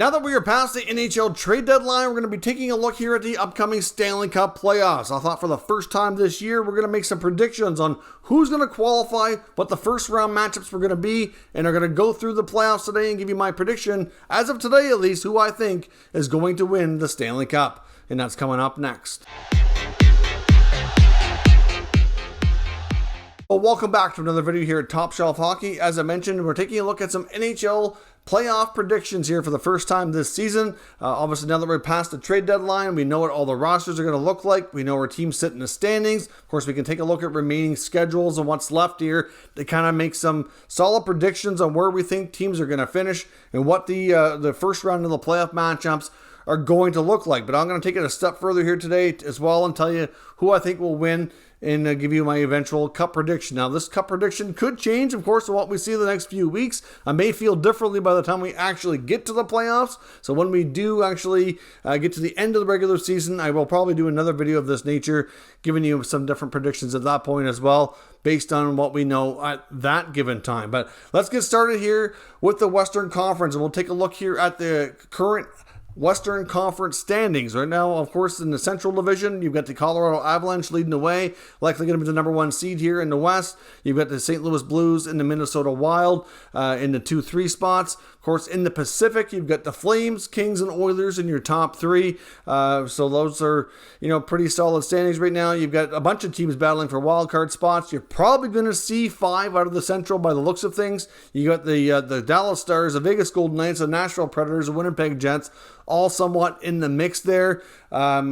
Now that we are past the NHL trade deadline, we're going to be taking a look here at the upcoming Stanley Cup Playoffs. I thought for the first time this year, we're going to make some predictions on who's going to qualify, what the first round matchups were going to be, and are going to go through the playoffs today and give you my prediction, as of today at least, who I think is going to win the Stanley Cup. And that's coming up next. Well, welcome back to another video here at Top Shelf Hockey. As I mentioned, we're taking a look at some NHL playoff predictions here for the first time this season. Obviously, now that we're past the trade deadline, we know what all the rosters are going to look like. We know where teams sit in the standings. Of course, we can take a look at remaining schedules and what's left here to kind of make some solid predictions on where we think teams are going to finish and what the first round of the playoff matchups are going to look like. But I'm going to take it a step further here today as well and tell you who I think will win and give you my eventual cup prediction. Now, this cup prediction could change, of course, in what we see the next few weeks. I may feel differently by the time we actually get to the playoffs. So when we do actually get to the end of the regular season, I will probably do another video of this nature, giving you some different predictions at that point as well, based on what we know at that given time. But let's get started here with the Western Conference, and we'll take a look here at the current Western Conference standings. Right now, of course, in the Central Division, you've got the Colorado Avalanche leading the way, likely going to be the number one seed here in the West. You've got the St. Louis Blues and the Minnesota Wild in the 2-3 spots. Of course, in the Pacific, you've got the Flames, Kings, and Oilers in your top three. So those are, pretty solid standings right now. You've got a bunch of teams battling for wild card spots. You're probably going to see 5 out of the Central by the looks of things. You got the Dallas Stars, the Vegas Golden Knights, the Nashville Predators, the Winnipeg Jets, all somewhat in the mix there. I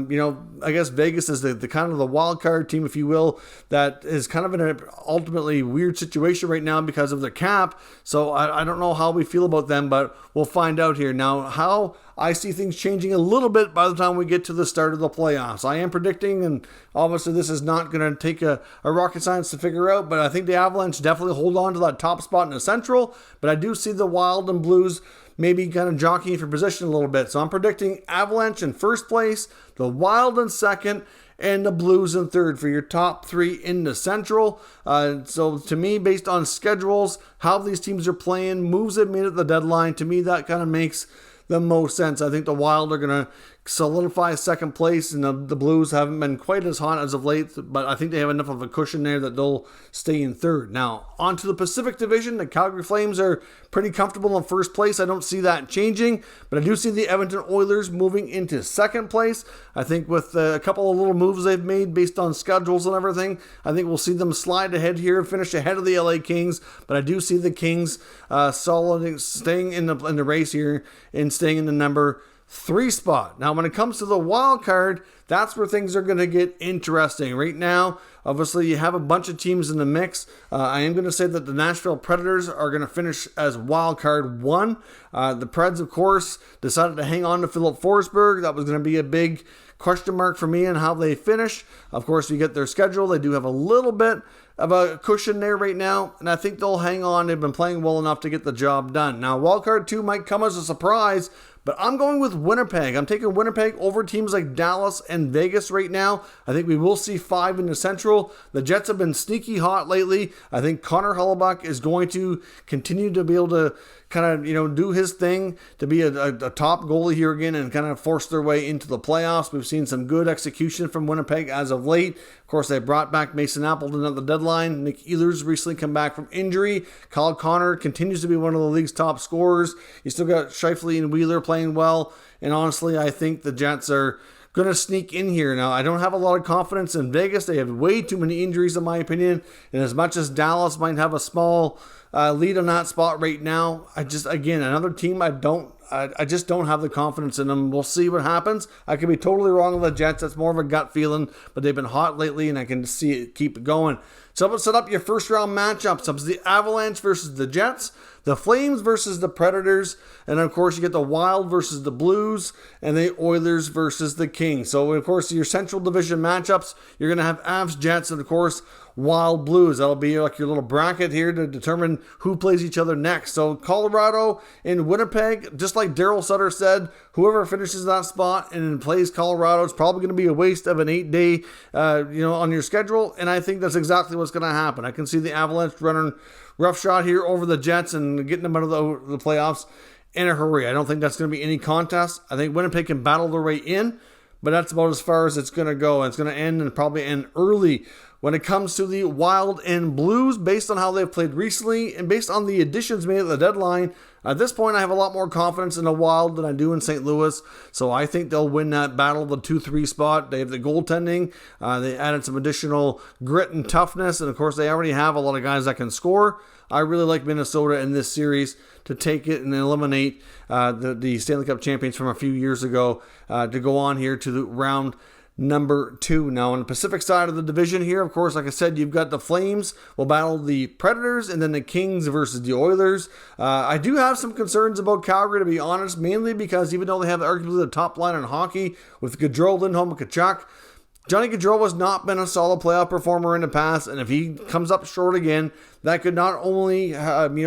guess Vegas is the kind of the wild card team, if you will, that is kind of in an ultimately weird situation right now because of the cap. So I don't know how we feel about them, but we'll find out here. Now, how I see things changing a little bit by the time we get to the start of the playoffs. I am predicting, and obviously this is not going to take a rocket science to figure out, but I think the Avalanche definitely hold on to that top spot in the Central, but I do see the Wild and Blues maybe kind of jockeying for position a little bit. So I'm predicting Avalanche in first place, the Wild in second, and the Blues in third for your top 3 in the Central. So to me, based on schedules, how these teams are playing, moves they've made at the deadline, to me that kind of makes the most sense. I think the Wild are going to solidify second place, and the Blues haven't been quite as hot as of late, but I think they have enough of a cushion there that they'll stay in third. Now, on to the Pacific Division. The Calgary Flames are pretty comfortable in first place. I don't see that changing, but I do see the Edmonton Oilers moving into second place. I think with a couple of little moves they've made based on schedules and everything, I think we'll see them slide ahead here and finish ahead of the LA Kings, but I do see the Kings solid, staying in the race here and staying in the number 3 spot. Now, when it comes to the wild card, that's where things are going to get interesting. Right now, obviously, you have a bunch of teams in the mix. I am going to say that the Nashville Predators are going to finish as wild card 1. The Preds, of course, decided to hang on to Philip Forsberg. That was going to be a big question mark for me on how they finish. Of course, you get their schedule. They do have a little bit of a cushion there right now, and I think they'll hang on. They've been playing well enough to get the job done. Now, wildcard 2 might come as a surprise, but I'm going with Winnipeg. I'm taking Winnipeg over teams like Dallas and Vegas right now. I think we will see 5 in the Central. The Jets have been sneaky hot lately. I think Connor Hellebuyck is going to continue to be able to kind of, do his thing to be a top goalie here again and kind of force their way into the playoffs. We've seen some good execution from Winnipeg as of late. Of course, they brought back Mason Appleton at the deadline. Nick Ehlers recently come back from injury. Kyle Connor continues to be one of the league's top scorers. You still got Scheifele and Wheeler playing well. And honestly, I think the Jets are going to sneak in here. Now, I don't have a lot of confidence in Vegas. They have way too many injuries, in my opinion. And as much as Dallas might have a small lead on that spot right now, another team I just don't have the confidence in them. We'll see what happens. I could be totally wrong on the Jets. That's more of a gut feeling, but they've been hot lately, and I can see it keep going. So let's set up your first round matchups. It's the Avalanche versus the Jets, the Flames versus the Predators, and of course you get the Wild versus the Blues, and the Oilers versus the Kings. So of course your Central Division matchups, you're going to have Avs, Jets, and of course Wild, Blues. That'll be like your little bracket here to determine who plays each other next. So Colorado and Winnipeg, just like Daryl Sutter said, whoever finishes that spot and plays Colorado, it's probably going to be a waste of an 8-day, on your schedule. And I think that's exactly what's going to happen. I can see the Avalanche running roughshod here over the Jets and getting them out of the playoffs. in a hurry. I don't think that's going to be any contest. I think Winnipeg can battle their way in, but that's about as far as it's going to go. And it's going to end and probably end early. When it comes to the Wild and Blues, based on how they've played recently and based on the additions made at the deadline, at this point I have a lot more confidence in the Wild than I do in St. Louis. So I think they'll win that battle, the 2-3 spot. They have the goaltending. They added some additional grit and toughness. And of course, they already have a lot of guys that can score. I really like Minnesota in this series to take it and eliminate the Stanley Cup champions from a few years ago to go on here to the round number 2. Now, on the Pacific side of the division here, of course, like I said, you've got the Flames will battle the Predators and then the Kings versus the Oilers. I do have some concerns about Calgary, to be honest, mainly because even though they have arguably the top line in hockey with Gaudreau, Lindholm, and Tkachuk, Johnny Gaudreau has not been a solid playoff performer in the past, and if he comes up short again, that could not only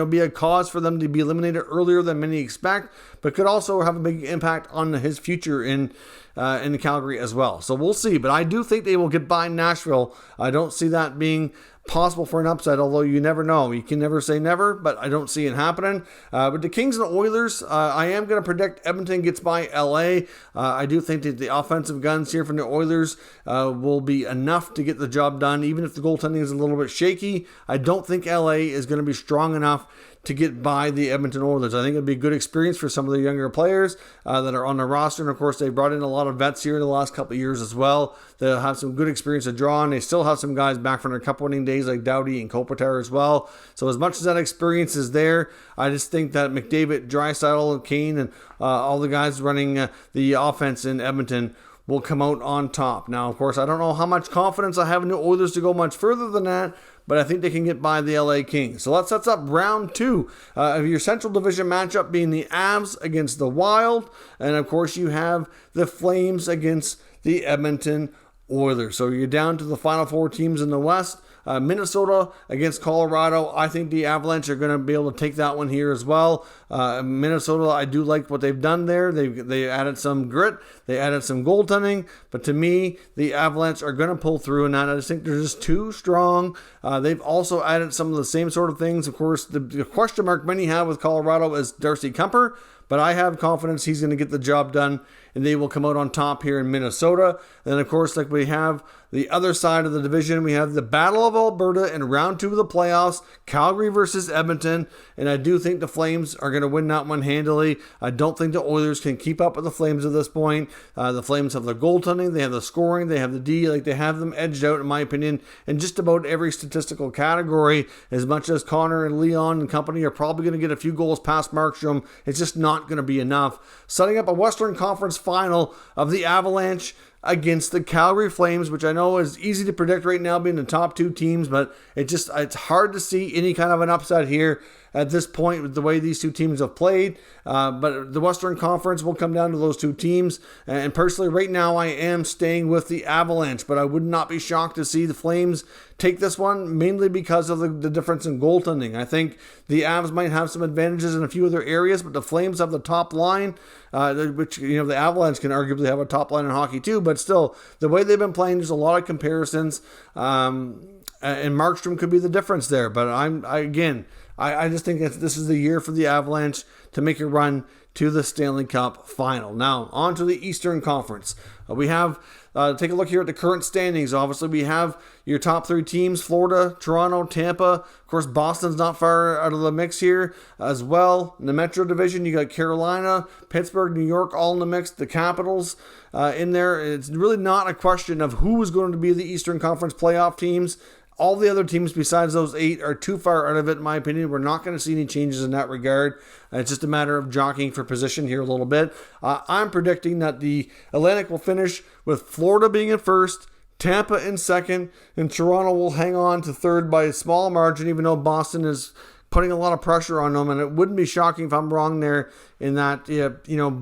be a cause for them to be eliminated earlier than many expect, but could also have a big impact on his future in Calgary as well. So we'll see, but I do think they will get by Nashville. I don't see that being possible for an upset, although you never know. You can never say never, but I don't see it happening. But the Kings and the Oilers, I am going to predict Edmonton gets by LA. I do think that the offensive guns here from the Oilers will be enough to get the job done, even if the goaltending is a little bit shaky. I don't think LA is going to be strong enough to get by the Edmonton Oilers. I think it'd be a good experience for some of the younger players that are on the roster. And of course, they brought in a lot of vets here in the last couple of years as well. They'll have some good experience to draw on. They still have some guys back from their cup winning days like Doughty and Kopitar as well. So as much as that experience is there, I just think that McDavid, Draisaitl, Kane, and all the guys running the offense in Edmonton will come out on top. Now, of course, I don't know how much confidence I have in the Oilers to go much further than that, but I think they can get by the LA Kings. So that sets up round 2 of your Central Division matchup being the Avs against the Wild. And of course, you have the Flames against the Edmonton Oilers. So you're down to the final 4 teams in the West. Minnesota against Colorado. I think the Avalanche are going to be able to take that one here as well. Minnesota, I do like what they've done there. They added some grit. They added some goaltending. But to me, the Avalanche are going to pull through in that. I just think they're just too strong. They've also added some of the same sort of things. Of course, the question mark many have with Colorado is Darcy Kuemper. But I have confidence he's going to get the job done, and they will come out on top here in Minnesota. And then, of course, like we have the other side of the division, we have the Battle of Alberta in round 2 of the playoffs, Calgary versus Edmonton. And I do think the Flames are going to win that one handily. I don't think the Oilers can keep up with the Flames at this point. The Flames have the goaltending, they have the scoring, they have the D. Like, they have them edged out, in my opinion, in just about every statistical category. As much as Connor and Leon and company are probably going to get a few goals past Markstrom, it's just not going to be enough. Setting up a Western Conference final of the Avalanche against the Calgary Flames, which I know is easy to predict right now being the top 2 teams, but it's hard to see any kind of an upset here at this point with the way these 2 teams have played. But the Western Conference will come down to those 2 teams. And personally, right now, I am staying with the Avalanche, but I would not be shocked to see the Flames take this one, mainly because of the difference in goaltending. I think the Avs might have some advantages in a few other areas, but the Flames have the top line, which, the Avalanche can arguably have a top line in hockey too, but still, the way they've been playing, there's a lot of comparisons, and Markstrom could be the difference there. But I just think that this is the year for the Avalanche to make a run to the Stanley Cup final. Now, on to the Eastern Conference. We have, take a look here at the current standings. Obviously, we have your top 3 teams, Florida, Toronto, Tampa. Of course, Boston's not far out of the mix here as well. In the Metro Division, you got Carolina, Pittsburgh, New York, all in the mix. The Capitals in there. It's really not a question of who is going to be the Eastern Conference playoff teams. All the other teams besides those 8 are too far out of it, in my opinion. We're not going to see any changes in that regard. It's just a matter of jockeying for position here a little bit. I'm predicting that the Atlantic will finish with Florida being in first, Tampa in second, and Toronto will hang on to third by a small margin, even though Boston is putting a lot of pressure on them. And it wouldn't be shocking if I'm wrong there in that,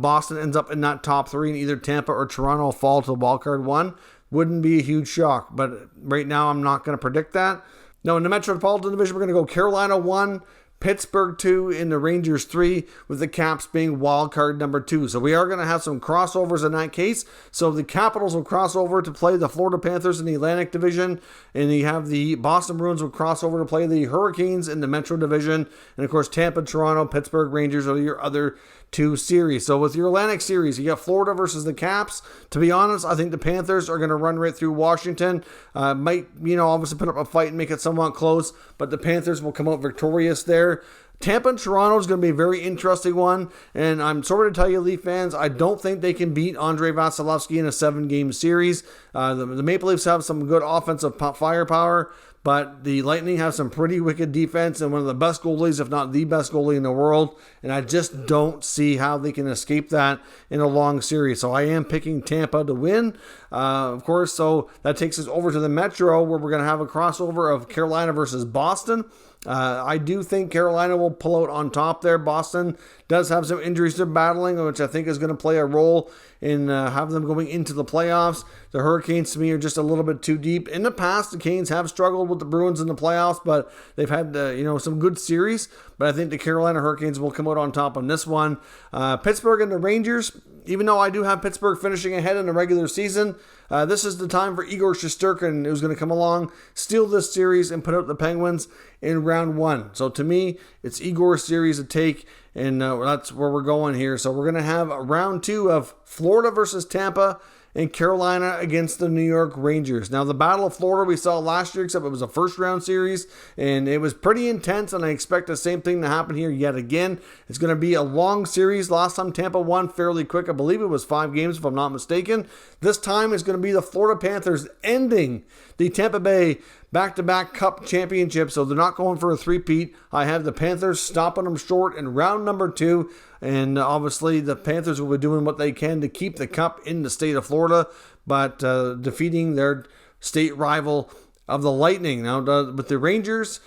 Boston ends up in that top 3 and either Tampa or Toronto fall to wildcard 1. Wouldn't be a huge shock, but right now I'm not going to predict that. Now, in the Metropolitan Division, we're going to go Carolina 1, Pittsburgh 2, and the Rangers 3, with the Caps being wild card number 2. So we are going to have some crossovers in that case. So the Capitals will cross over to play the Florida Panthers in the Atlantic Division, and you have the Boston Bruins will cross over to play the Hurricanes in the Metro Division, and of course Tampa, Toronto, Pittsburgh, Rangers are your other 2 series. So with your Atlantic series, you got Florida versus the Caps. To be honest, I think the Panthers are going to run right through Washington. Might, obviously put up a fight and make it somewhat close, but the Panthers will come out victorious there. Tampa and Toronto is going to be a very interesting one, and I'm sorry to tell you, Leaf fans, I don't think they can beat Andrei Vasilevsky in a 7-game series. The Maple Leafs have some good offensive firepower, but the Lightning have some pretty wicked defense and one of the best goalies, if not the best goalie in the world, and I just don't see how they can escape that in a long series. So I am picking Tampa to win, of course. So that takes us over to the Metro, where we're going to have a crossover of Carolina versus Boston. I do think Carolina will pull out on top there. Boston does have some injuries they're battling, which I think is going to play a role in having them going into the playoffs. The Hurricanes, to me, are just a little bit too deep. In the past, the Canes have struggled with the Bruins in the playoffs, but they've had some good series. But I think the Carolina Hurricanes will come out on top on this one. Pittsburgh and the Rangers, even though I do have Pittsburgh finishing ahead in the regular season, this is the time for Igor Shesterkin, who's going to come along, steal this series, and put out the Penguins in round 1. So to me, it's Igor's series to take, and that's where we're going here. So we're going to have round 2 of Florida versus Tampa and Carolina against the New York Rangers. Now, the Battle of Florida we saw last year, except it was a first-round series, and it was pretty intense, and I expect the same thing to happen here yet again. It's going to be a long series. Last time Tampa won fairly quick. I believe it was 5 games, if I'm not mistaken. This time it's going to be the Florida Panthers ending the Tampa Bay back-to-back Cup championship, so they're not going for a three-peat. I have the Panthers stopping them short in round number 2, and obviously the Panthers will be doing what they can to keep the Cup in the state of Florida, but defeating their state rival of the Lightning. Now, with the Rangers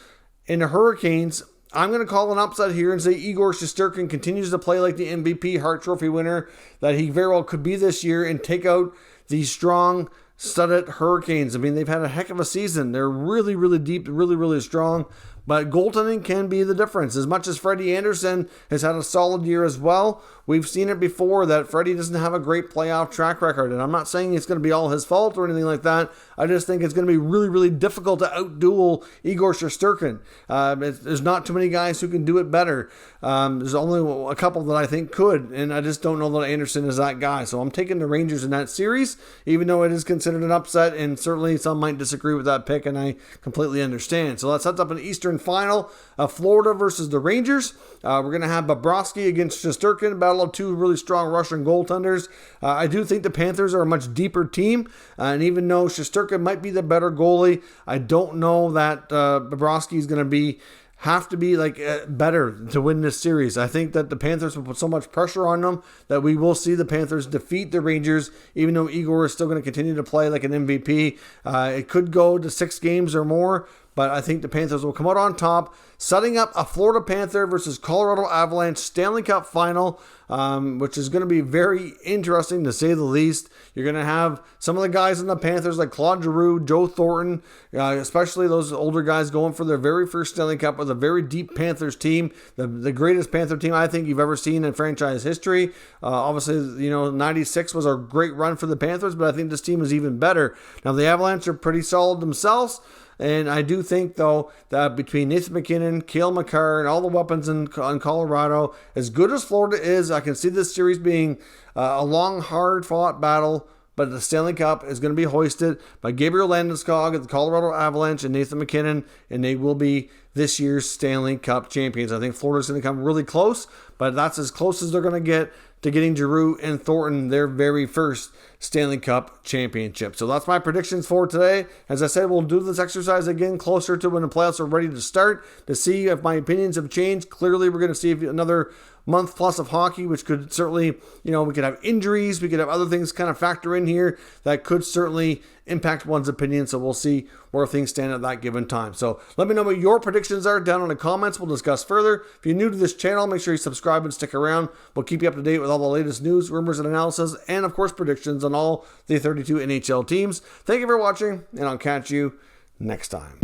and the Hurricanes, I'm going to call an upset here and say Igor Shesterkin continues to play like the MVP Hart Trophy winner that he very well could be this year and take out the strong, studded Hurricanes. I mean, they've had a heck of a season. They're really, really deep, really, really strong. But goaltending can be the difference. As much as Freddie Anderson has had a solid year as well, we've seen it before that Freddie doesn't have a great playoff track record. And I'm not saying it's going to be all his fault or anything like that. I just think it's going to be really, really difficult to outduel Igor Shesterkin. There's not too many guys who can do it better. There's only a couple that I think could, and I just don't know that Anderson is that guy. So I'm taking the Rangers in that series, even though it is considered an upset, and certainly some might disagree with that pick, and I completely understand. So that sets up an Eastern final of Florida versus the Rangers. We're going to have Bobrovsky against Shesterkin, battle of 2 really strong Russian goaltenders. I do think the Panthers are a much deeper team, and even though Shesterkin might be the better goalie, I don't know that Bobrovsky is going to have to be better to win this series. I think that the Panthers will put so much pressure on them that we will see the Panthers defeat the Rangers, even though Igor is still going to continue to play like an MVP. It could go to 6 games or more, but I think the Panthers will come out on top, setting up a Florida Panther versus Colorado Avalanche Stanley Cup final, which is going to be very interesting to say the least. You're going to have some of the guys in the Panthers like Claude Giroux, Joe Thornton, especially those older guys going for their very first Stanley Cup with a very deep Panthers team, the greatest Panther team I think you've ever seen in franchise history. Obviously, 96 was a great run for the Panthers, but I think this team is even better. Now, the Avalanche are pretty solid themselves. And I do think, though, that between Nathan MacKinnon, Cale Makar, and all the weapons in Colorado, as good as Florida is, I can see this series being a long, hard-fought battle. But the Stanley Cup is going to be hoisted by Gabriel Landeskog at the Colorado Avalanche and Nathan MacKinnon, and they will be this year's Stanley Cup champions. I think Florida's going to come really close, but that's as close as they're going to get to getting Giroux and Thornton their very first Stanley Cup championship. So that's my predictions for today. As I said, we'll do this exercise again closer to when the playoffs are ready to start to see if my opinions have changed. Clearly, we're going to see another month plus of hockey, which could certainly, we could have injuries, we could have other things kind of factor in here that could certainly impact one's opinion. So we'll see where things stand at that given time. So let me know what your predictions are down in the comments. We'll discuss further. If you're new to this channel, make sure you subscribe and stick around. We'll keep you up to date with all the latest news, rumors, and analysis, and of course predictions on all the 32 NHL teams. Thank you for watching, and I'll catch you next time.